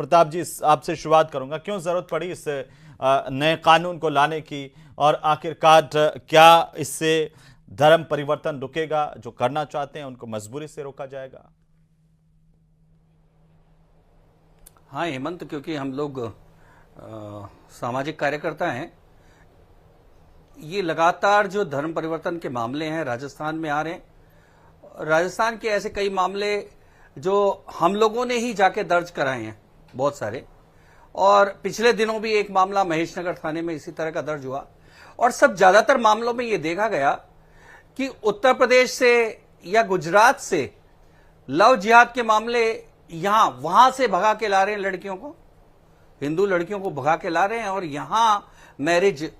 प्रताप जी, आपसे शुरुआत करूंगा। क्यों जरूरत पड़ी इस नए कानून को लाने की, और आखिरकार क्या इससे धर्म परिवर्तन रुकेगा? जो करना चाहते हैं उनको मजबूरी से रोका जाएगा? हाँ हेमंत, क्योंकि हम लोग सामाजिक कार्यकर्ता हैं, ये लगातार जो धर्म परिवर्तन के मामले हैं राजस्थान में आ रहे हैं। राजस्थान के ऐसे कई मामले जो हम लोगों ने ही जाके दर्ज कराए हैं, बहुत सारे। और पिछले दिनों भी एक मामला महेशनगर थाने में इसी तरह का दर्ज हुआ। और सब ज्यादातर मामलों में ये देखा गया कि उत्तर प्रदेश से या गुजरात से लव जिहाद के मामले यहां वहां से भगा के ला रहे हैं लड़कियों को, हिंदू लड़कियों को भगा के ला रहे हैं, और यहां मैरिज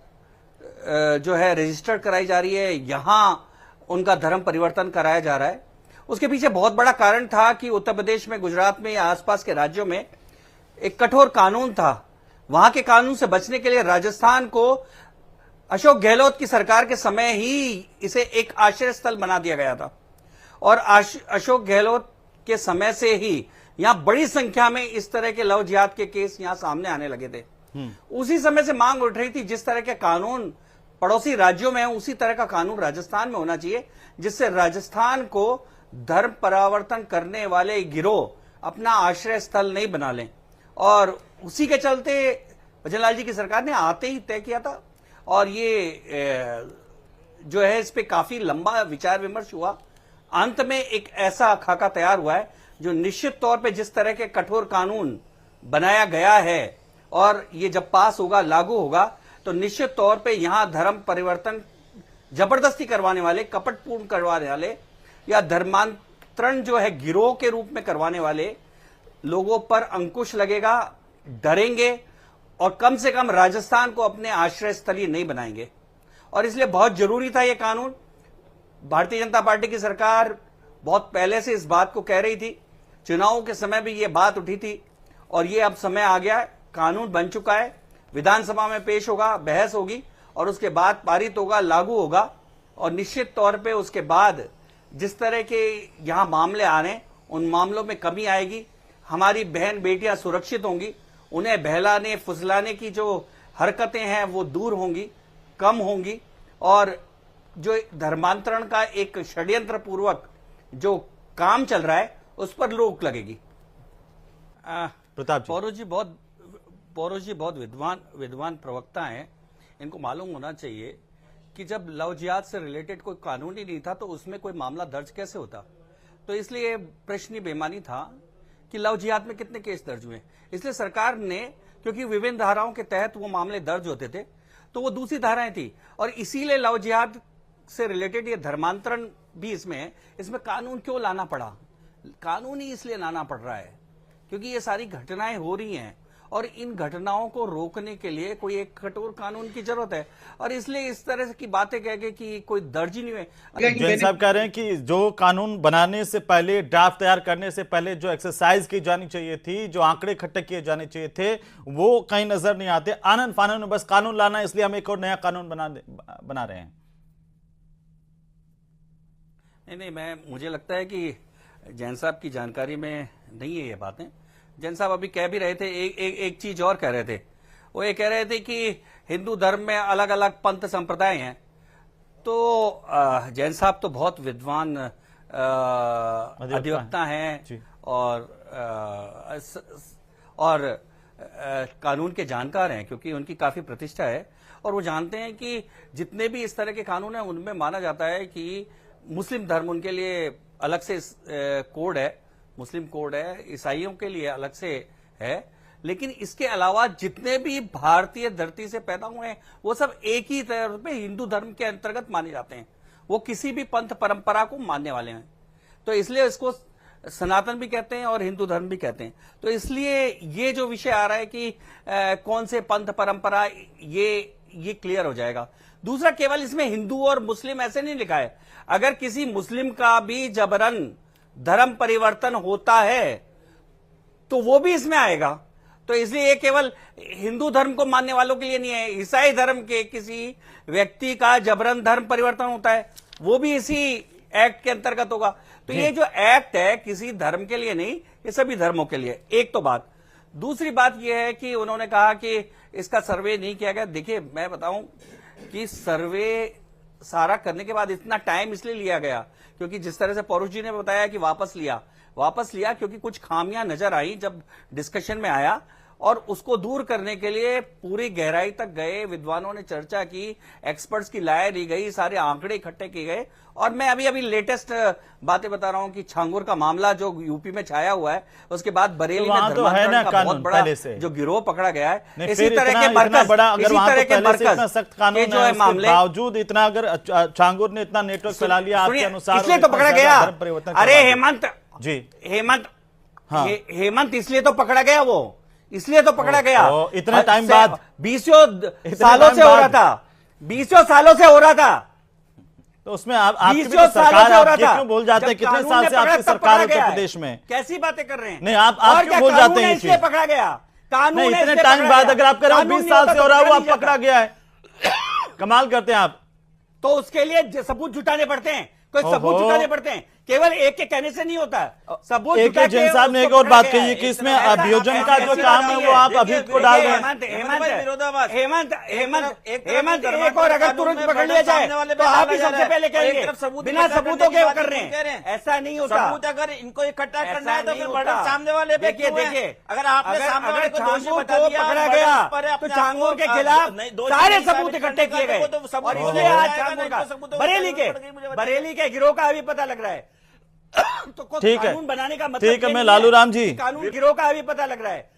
जो है रजिस्टर कराई जा रही है, यहां उनका धर्म परिवर्तन कराया जा रहा है। उसके पीछे बहुत बड़ा कारण था कि उत्तर प्रदेश में, गुजरात में या आसपास के राज्यों में एक कठोर कानून था। वहां के कानून से बचने के लिए राजस्थान को अशोक गहलोत की सरकार के समय ही इसे एक आश्रय स्थल बना दिया गया था। और अशोक गहलोत के समय से ही यहां बड़ी संख्या में इस तरह के लव जिहाद के केस यहां सामने आने लगे थे। उसी समय से मांग उठ रही थी, जिस तरह के कानून पड़ोसी राज्यों में है उसी तरह का कानून राजस्थान में होना चाहिए, जिससे राजस्थान को धर्म परिवर्तन करने वाले गिरोह अपना आश्रय स्थल नहीं बना लें। और उसी के चलते भजनलाल जी की सरकार ने आते ही तय किया था, और ये जो है इस पे काफी लंबा विचार विमर्श हुआ। अंत में एक ऐसा खाका तैयार हुआ है जो निश्चित तौर पे जिस तरह के कठोर कानून बनाया गया है, और ये जब पास होगा, लागू होगा, तो निश्चित तौर पे यहां धर्म परिवर्तन जबरदस्ती करवाने वाले, कपटपूर्ण करवाने वाले या धर्मांतरण जो है गिरोह के रूप में करवाने वाले लोगों पर अंकुश लगेगा, डरेंगे, और कम से कम राजस्थान को अपने आश्रय स्थली नहीं बनाएंगे। और इसलिए बहुत जरूरी था यह कानून। भारतीय जनता पार्टी की सरकार बहुत पहले से इस बात को कह रही थी, चुनावों के समय भी यह बात उठी थी, और यह अब समय आ गया, कानून बन चुका है, विधानसभा में पेश होगा, बहस होगी, और उसके बाद पारित होगा, लागू होगा। और निश्चित तौर पे उसके बाद जिस तरह के यहां मामले आ रहे हैं उन मामलों में कमी आएगी। हमारी बहन बेटियां सुरक्षित होंगी, उन्हें बहलाने फुसलाने की जो हरकतें हैं वो दूर होंगी, कम होंगी, और जो धर्मांतरण का एक षड्यंत्र पूर्वक जो काम चल रहा है उस पर रोक लगेगी। प्रताप पौरोज जी बहुत विद्वान प्रवक्ता हैं। इनको मालूम होना चाहिए कि जब लव जिहाद से रिलेटेड कोई कानून ही नहीं था तो उसमें कोई मामला दर्ज कैसे होता। तो इसलिए प्रश्न बेमानी था कि लव जिहाद में कितने केस दर्ज हुए। इसलिए सरकार ने, क्योंकि विभिन्न धाराओं के तहत वो मामले दर्ज होते थे, तो वो दूसरी धाराएं थी, और इसीलिए लव जिहाद से रिलेटेड ये धर्मांतरण भी इसमें है। इसमें कानून क्यों लाना पड़ा? कानून ही इसलिए लाना पड़ रहा है क्योंकि ये सारी घटनाएं हो रही हैं, और इन घटनाओं को रोकने के लिए कोई एक कठोर कानून की जरूरत है। और इसलिए इस तरह की बातें कह के कि कोई दर्ज ही नहीं हुए। जैन साहब कह रहे हैं कि जो कानून बनाने से पहले, ड्राफ्ट तैयार करने से पहले जो एक्सरसाइज की जानी चाहिए थी, जो आंकड़े इकट्ठे किए जाने चाहिए थे, वो कहीं नजर नहीं आते। आनन फानन में बस कानून लाना, इसलिए हम एक और नया कानून बना रहे हैं। नहीं, मुझे लगता है कि जैन साहब की जानकारी में नहीं है ये बातें। जैन साहब अभी कह भी रहे थे, एक चीज और कह रहे थे। वो ये कह रहे थे कि हिंदू धर्म में अलग अलग पंथ संप्रदाय हैं। तो जैन साहब तो बहुत विद्वान अधिवक्ता हैं, और कानून के जानकार हैं, क्योंकि उनकी काफी प्रतिष्ठा है, और वो जानते हैं कि जितने भी इस तरह के कानून हैं उनमें माना जाता है कि मुस्लिम धर्म उनके लिए अलग से कोड है, मुस्लिम कोड है, ईसाइयों के लिए अलग से है, लेकिन इसके अलावा जितने भी भारतीय धरती से पैदा हुए हैं वो सब एक ही तरह पे हिंदू धर्म के अंतर्गत माने जाते हैं। वो किसी भी पंथ परंपरा को मानने वाले हैं, तो इसलिए इसको सनातन भी कहते हैं और हिंदू धर्म भी कहते हैं। तो इसलिए ये जो विषय आ रहा है कि कौन से पंथ परंपरा, ये क्लियर हो जाएगा। दूसरा, केवल इसमें हिंदू और मुस्लिम ऐसे नहीं लिखा है। अगर किसी मुस्लिम का भी जबरन धर्म परिवर्तन होता है तो वो भी इसमें आएगा। तो इसलिए ये केवल हिंदू धर्म को मानने वालों के लिए नहीं है। ईसाई धर्म के किसी व्यक्ति का जबरन धर्म परिवर्तन होता है, वो भी इसी एक्ट के अंतर्गत होगा। तो ये जो एक्ट है किसी धर्म के लिए नहीं, ये सभी धर्मों के लिए। एक तो बात। दूसरी बात यह है कि उन्होंने कहा कि इसका सर्वे नहीं किया गया। देखिए, मैं बताऊं कि सर्वे सारा करने के बाद इतना टाइम इसलिए लिया गया क्योंकि जिस तरह से पौरुष जी ने बताया कि वापस लिया क्योंकि कुछ खामियां नजर आई जब डिस्कशन में आया, और उसको दूर करने के लिए पूरी गहराई तक गए, विद्वानों ने चर्चा की, एक्सपर्ट्स की राय ली गई, सारे आंकड़े इकट्ठे किए गए। और मैं अभी लेटेस्ट बातें बता रहा हूं कि छांगुर का मामला जो यूपी में छाया हुआ है, उसके बाद बरेली में तो है ना धर्मांतरण का बहुत बड़ा जो गिरोह पकड़ा गया है। इसी तरह के मरकज सख्त कानून जो है मामले, बावजूद इतना अगर छांगुर ने इतना नेटवर्क फैला लिया आपके अनुसार, इसलिए तो पकड़ा गया। अरे हेमंत जी, हेमंत इसलिए तो पकड़ा गया, वो इसलिए तो पकड़ा गया। इतने टाइम बाद 20 सालों से हो रहा था, 20 सालों से हो रहा था। तो उसमें आपकी भी तो सरकार, आप क्यों भूल जाते हैं? कितने साल से आपकी सरकार है उत्तर प्रदेश में? कैसी बातें कर रहे हैं? नहीं, आप क्यों भूल जाते हैं? इसलिए पकड़ा गया कानून, इतने टाइम बाद अगर आप कह रहे हो 20 साल से हो रहा है, वो आप पकड़ा गया है, कमाल करते हैं आप। तो उसके लिए सबूत जुटाने पड़ते हैं, कोई सबूत जुटाने पड़ते हैं, केवल एक के कहने से नहीं होता। सबूत जुटा के जैन साहब ने एक और बात कही कि इसमें अभियोजन का जो काम है वो आप अभी को डाल रहे हैं। हेमंत एक और अगर तुरंत पकड़ लिया जाए तो आप ही सबसे पहले कहेंगे बिना सबूतों के कर रहे हैं, ऐसा नहीं होता। सबूत अगर इनको इकट्ठा करना है तो फिर बर्डन सामने वाले पे क्यों है? देखिए, अगर आपने सामने वाले को दोषी बता दिया, पकड़ा गया तो छांगूर के खिलाफ सारे सबूत इकट्ठे किए गए, और इसलिए आज छांगूर का बरेली के गिरोह का अभी पता लग रहा है। तो ठीक है, कानून बनाने का मतलब ठीक है, मैं लालू राम जी, कानून गिरोह का अभी पता लग रहा है।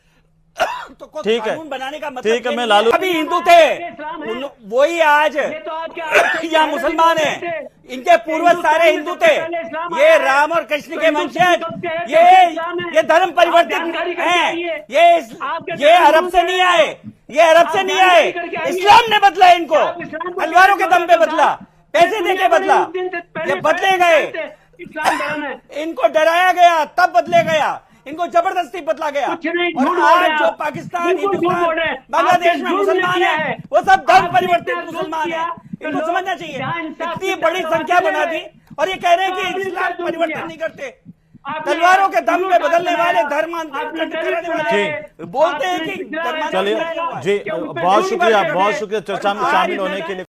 तो ठीक है, कानून बनाने का मतलब ठीक है, मैं लालू, अभी हिंदू थे वही आज या मुसलमान है, इनके पूर्वज सारे हिंदू थे। ये राम और कृष्ण के वंशज, ये धर्म परिवर्तित हैं, ये अरब से नहीं आए, ये अरब से नहीं आए, इस्लाम ने बदला इनको, तलवारों के दम पे बदला, पैसे देके बदला, ये बदले गए, इनको डराया गया तब बदले गया, इनको जबरदस्ती बदला गया। और आज जो पाकिस्तान, हिंदुस्तान, बांग्लादेश में मुसलमान है, वो सब धर्म परिवर्तित मुसलमान है। इनको समझना चाहिए, इतनी बड़ी संख्या बना दी और ये कह रहे हैं कि इस्लाम परिवर्तन नहीं करते, तलवारों के दम पे बदलने वाले, धर्मांतरण करने वाले बोलते हैं कि चलिए जी, बहुत शुक्रिया चर्चा में शामिल होने के लिए।